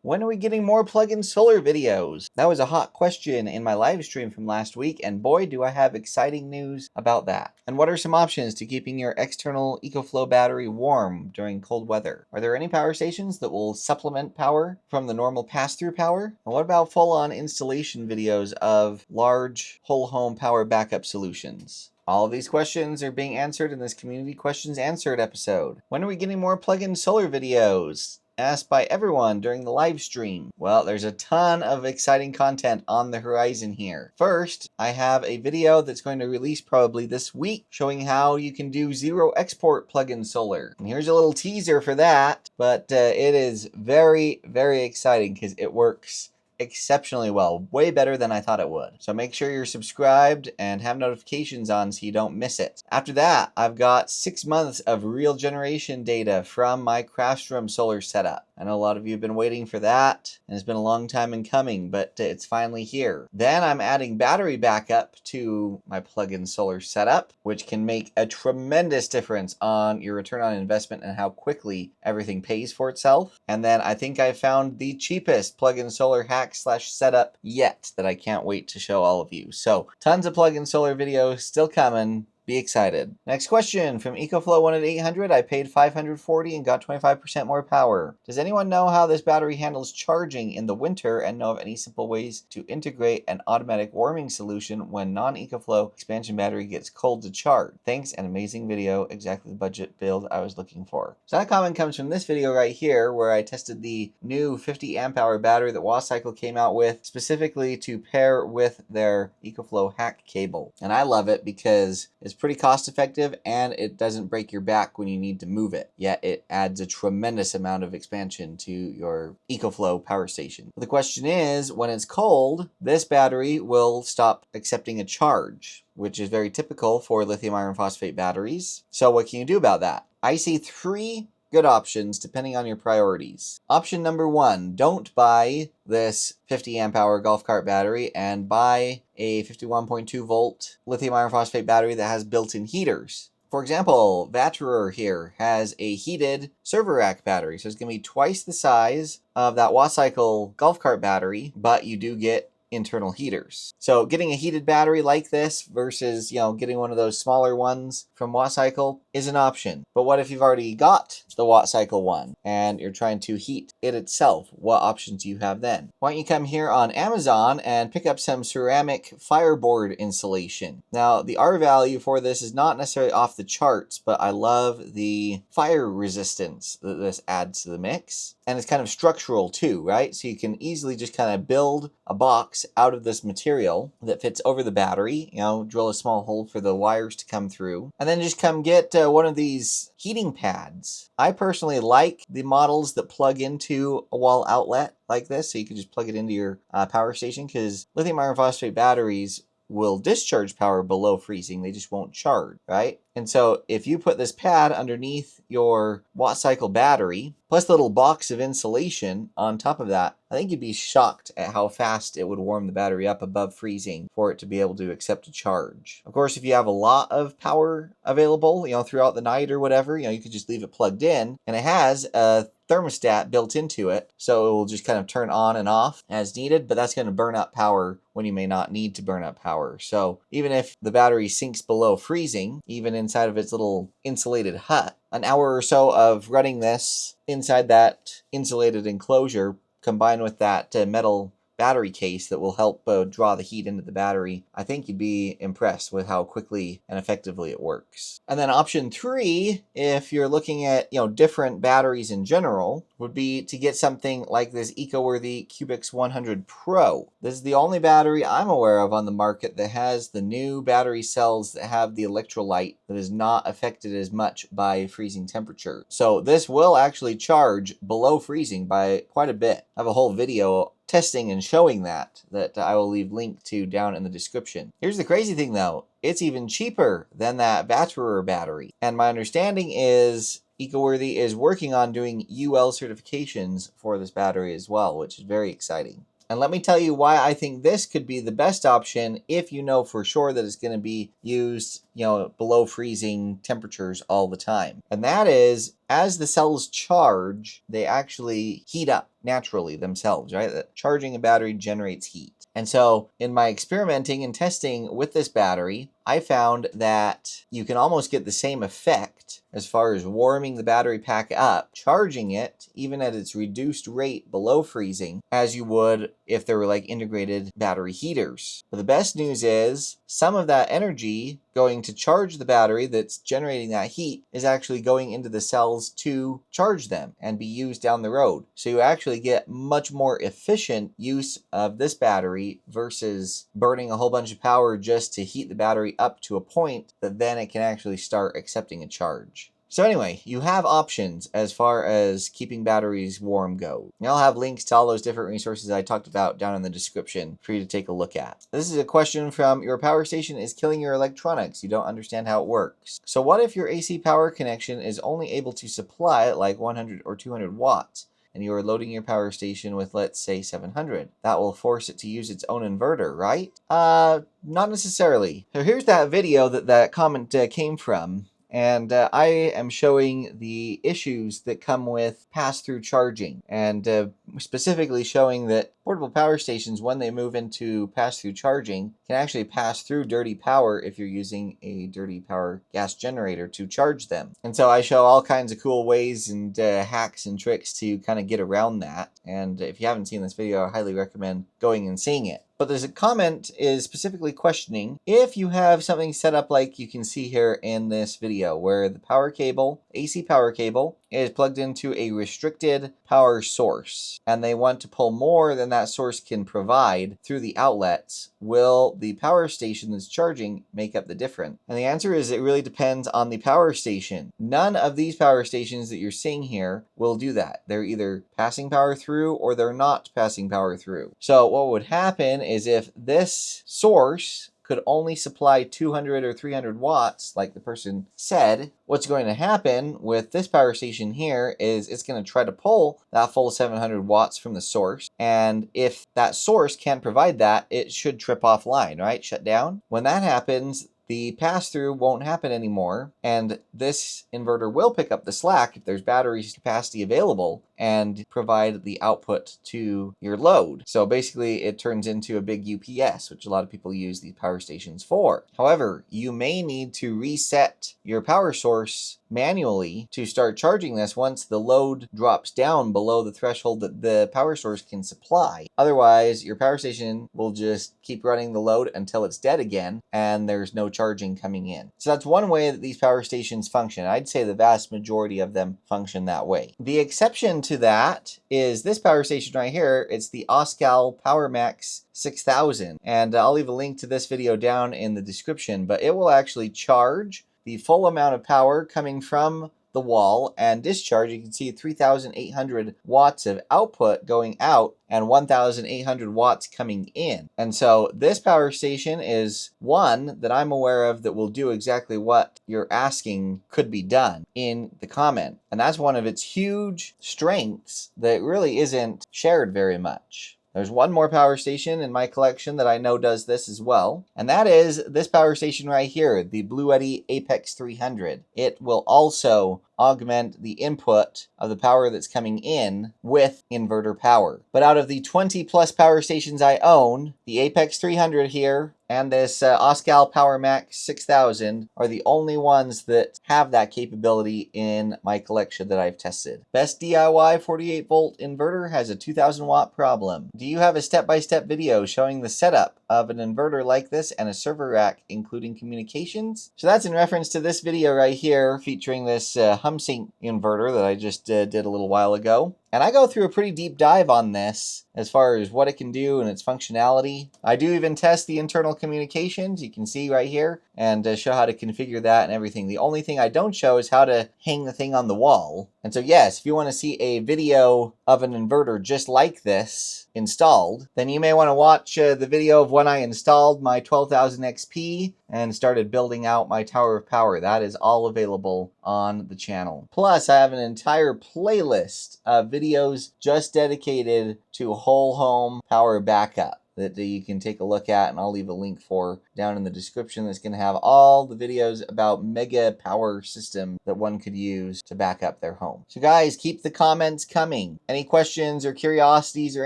When are we getting more plug-in solar videos? That was a hot question in my live stream from last week, and boy, do I have exciting news about that. And what are some options to keeping your external EcoFlow battery warm during cold weather? Are there any power stations that will supplement power from the normal pass-through power? And what about full-on installation videos of large whole home power backup solutions? All of these questions are being answered in this Community Questions Answered episode. When are we getting more plug-in solar videos? Asked by everyone during the live stream. Well, there's a ton of exciting content on the horizon here. First, I have a video that's going to release probably this week showing how you can do zero export plug-in solar. And here's a little teaser for that, but it is very, very exciting because it works exceptionally well, way better than I thought it would. So make sure you're subscribed and have notifications on so you don't miss it. After that, I've got 6 months of real generation data from my Craftstrom solar setup. I know a lot of you have been waiting for that, and it's been a long time in coming, but it's finally here. Then I'm adding battery backup to my plug-in solar setup, which can make a tremendous difference on your return on investment and how quickly everything pays for itself. And then I think I found the cheapest plug-in solar hack/setup yet that I can't wait to show all of you. So tons of plug-in solar videos still coming. Be excited. Next question from EcoFlow 1 at 800. I paid $540 and got 25% more power. Does anyone know how this battery handles charging in the winter and know of any simple ways to integrate an automatic warming solution when non-EcoFlow expansion battery gets cold to charge? Thanks, an amazing video. Exactly the budget build I was looking for. So that comment comes from this video right here where I tested the new 50 amp hour battery that Wasacycle came out with specifically to pair with their EcoFlow hack cable. And I love it because it's pretty cost effective and it doesn't break your back when you need to move it. Yet it adds a tremendous amount of expansion to your EcoFlow power station. The question is, when it's cold, this battery will stop accepting a charge, which is very typical for lithium iron phosphate batteries. So what can you do about that? I see 3 good options depending on your priorities. Option number 1, don't buy this 50 amp hour golf cart battery and buy a 51.2 volt lithium iron phosphate battery that has built-in heaters. For example, Vatterer here has a heated server rack battery, so it's going to be twice the size of that Wasacycle golf cart battery, but you do get internal heaters. So getting a heated battery like this versus, getting one of those smaller ones from Wasacycle is an option. But what if you've already got the Wasacycle one and you're trying to heat it itself? What options do you have then? Why don't you come here on Amazon and pick up some ceramic fireboard insulation? Now, the R value for this is not necessarily off the charts, but I love the fire resistance that this adds to the mix. And it's kind of structural too, right? So you can easily just kind of build a box out of this material that fits over the battery, drill a small hole for the wires to come through, and then just come get one of these heating pads. I personally like the models that plug into a wall outlet like this, so you can just plug it into your power station, because lithium iron phosphate batteries will discharge power below freezing. They just won't charge, right? And so if you put this pad underneath your Wasacycle battery, plus the little box of insulation on top of that, I think you'd be shocked at how fast it would warm the battery up above freezing for it to be able to accept a charge. Of course, if you have a lot of power available, throughout the night or whatever, you could just leave it plugged in, and it has a thermostat built into it, so it will just kind of turn on and off as needed, but that's going to burn up power when you may not need to burn up power. So even if the battery sinks below freezing, even inside of its little insulated hut, an hour or so of running this inside that insulated enclosure combined with that metal battery case that will help draw the heat into the battery, I think you'd be impressed with how quickly and effectively it works. And then option 3, if you're looking at different batteries in general, would be to get something like this eco-worthy Cubix 100 Pro. This is the only battery I'm aware of on the market that has the new battery cells that have the electrolyte that is not affected as much by freezing temperature. So this will actually charge below freezing by quite a bit. I have a whole video testing and showing that I will leave link to down in the description. Here's the crazy thing though, it's even cheaper than that Vatterer battery. And my understanding is EcoWorthy is working on doing UL certifications for this battery as well, which is very exciting. And let me tell you why I think this could be the best option if you know for sure that it's going to be used below freezing temperatures all the time. And that is, as the cells charge, they actually heat up naturally themselves, right? That charging a battery generates heat. And so in my experimenting and testing with this battery, I found that you can almost get the same effect as far as warming the battery pack up, charging it even at its reduced rate below freezing, as you would if there were like integrated battery heaters. But the best news is some of that energy going to charge the battery that's generating that heat is actually going into the cells to charge them and be used down the road. So you actually get much more efficient use of this battery versus burning a whole bunch of power just to heat the battery up to a point that then it can actually start accepting a charge. So anyway, you have options as far as keeping batteries warm go. And I'll have links to all those different resources I talked about down in the description for you to take a look at. This is a question from, your power station is killing your electronics. You don't understand how it works. So what if your AC power connection is only able to supply like 100 or 200 watts? And you are loading your power station with, let's say, 700. That will force it to use its own inverter, right? Not necessarily. So here's that video that comment came from. And I am showing the issues that come with pass-through charging, and specifically showing that portable power stations, when they move into pass-through charging, can actually pass through dirty power if you're using a dirty power gas generator to charge them. And so I show all kinds of cool ways and hacks and tricks to kind of get around that. And if you haven't seen this video, I highly recommend going and seeing it. But there's a comment is specifically questioning if you have something set up like you can see here in this video, where the power cable, AC power cable, is plugged into a restricted power source, and they want to pull more than that source can provide through the outlets. Will the power station that's charging make up the difference? And the answer is it really depends on the power station. None of these power stations that you're seeing here will do that. They're either passing power through or they're not passing power through. So what would happen is if this source could only supply 200 or 300 watts, like the person said, what's going to happen with this power station here is it's going to try to pull that full 700 watts from the source. And if that source can't provide that, it should trip offline, right? Shut down. When that happens, the pass-through won't happen anymore, and this inverter will pick up the slack if there's battery capacity available and provide the output to your load. So basically it turns into a big UPS, which a lot of people use these power stations for. However, you may need to reset your power source manually to start charging this once the load drops down below the threshold that the power source can supply. Otherwise, your power station will just keep running the load until it's dead again and there's no charging coming in. So that's one way that these power stations function. I'd say the vast majority of them function that way. The exception to that is this power station right here. It's the Oscal PowerMax 6000, and I'll leave a link to this video down in the description, but it will actually charge the full amount of power coming from the wall and discharge. You can see 3,800 watts of output going out and 1,800 watts coming in. And so this power station is one that I'm aware of that will do exactly what you're asking could be done in the comment. And that's one of its huge strengths that really isn't shared very much. There's one more power station in my collection that I know does this as well, and that is this power station right here, the Bluetti Apex 300. It will also augment the input of the power that's coming in with inverter power. But out of the 20 plus power stations I own, the Apex 300 here and this Oscal PowerMax 6000 are the only ones that have that capability in my collection that I've tested. Best DIY 48 volt inverter has a 2000 watt problem. Do you have a step-by-step video showing the setup of an inverter like this and a server rack, including communications? So that's in reference to this video right here featuring this HumSync inverter that I just did a little while ago. And I go through a pretty deep dive on this as far as what it can do and its functionality. I do even test the internal communications, you can see right here, and show how to configure that and everything. The only thing I don't show is how to hang the thing on the wall. And so yes, if you want to see a video of an inverter just like this installed, then you may want to watch the video of when I installed my 12,000 XP and started building out my tower of power. That is all available on the channel. Plus, I have an entire playlist of videos just dedicated to whole home power backup. that you can take a look at, and I'll leave a link for down in the description. That's going to have all the videos about mega power system that one could use to back up their home. So guys, keep the comments coming. Any questions or curiosities or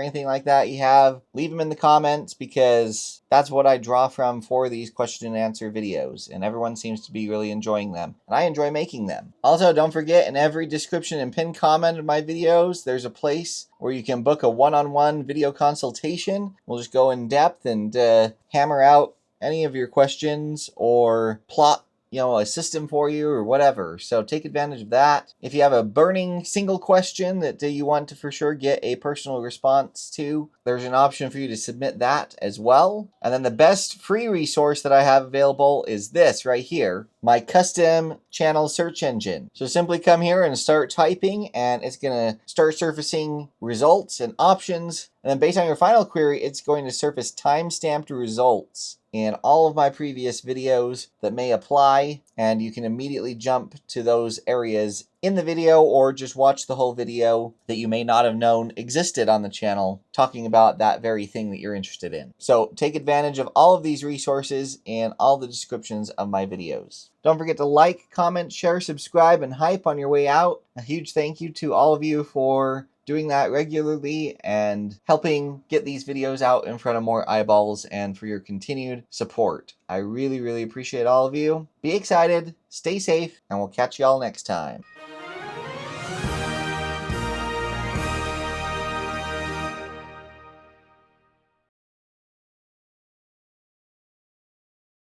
anything like that you have, leave them in the comments, because that's what I draw from for these question and answer videos, and everyone seems to be really enjoying them, and I enjoy making them. Also, don't forget, in every description and pinned comment of my videos, there's a place where you can book a one-on-one video consultation. We'll just go in depth and hammer out any of your questions or plot a system for you or whatever. So take advantage of that. If you have a burning single question that you want to for sure get a personal response to, there's an option for you to submit that as well. And then the best free resource that I have available is this right here, my custom channel search engine. So simply come here and start typing, and it's going to start surfacing results and options. And then based on your final query, it's going to surface time-stamped results in all of my previous videos that may apply, and you can immediately jump to those areas in the video, or just watch the whole video that you may not have known existed on the channel talking about that very thing that you're interested in. So take advantage of all of these resources in all the descriptions of my videos. Don't forget to like, comment, share, subscribe, and hype on your way out. A huge thank you to all of you for doing that regularly and helping get these videos out in front of more eyeballs, and for your continued support. I really, really appreciate all of you. Be excited, stay safe, and we'll catch y'all next time.